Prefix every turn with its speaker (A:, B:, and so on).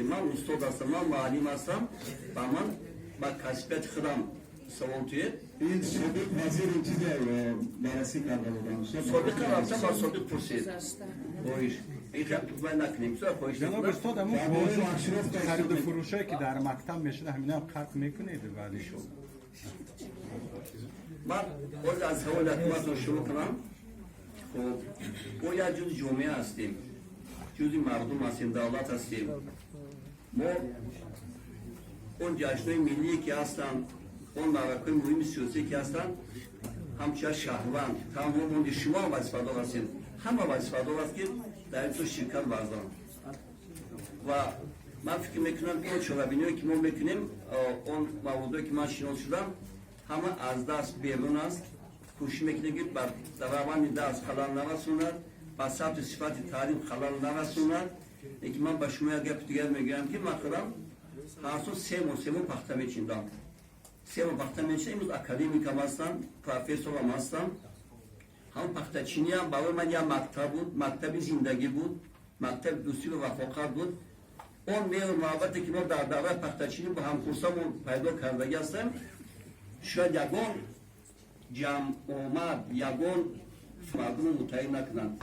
A: من استاد هستم، من معلم هستم و من با کسبیت خودم سوال توی
B: این سابق وزیر این چیزه بررسی کرده بودم.
A: سابق رفتم با سابق پرسید. باش. این خیلی تو نکنیم. سوال پویش.
C: جناب استاد همون خرید فروشی که در مکتب میشه همینا هم قطع میکنید ولی شو.
A: من باید از سوالات ما شروع کنم. خب، ما یک جز جامعه هستیم. جزی مردم هستیم، دولت هستیم. ما اون جشن‌های ملی که هستن، اون مراکز مهم سیاسی که هستن، همچنین شهروند، تمام شما وظیفه‌دار هستید. همه وظیفه‌دار است که در تو شرکت ورزان. و من فکر میکنم این چرابینی که ما میکنیم، اون موضوعی که من شناخته شدم، همه از دست بیرون است. کوشش میکنیم که بر روند درس خلل نرسوند، با ثبت صفات تعلیم خلل نرسوند. اینکه من به شما یک دیگر میگم که مثلا هر سال سه ماه پخته میچیندم. سه ماه پخته میچینم، امروز اکادمیک هم هستم، پروفسور هم هستم. هم پخته چینی هم برای من یک مکتب بود، مکتب زندگی بود، مکتب دوستی و رفاقت بود. اون میل محبتی که ما در دوره پخته چینی با همکورسامون پیدا کرده هستیم. شاید یگان جمع آمد، یگان مردم متحد نکنند.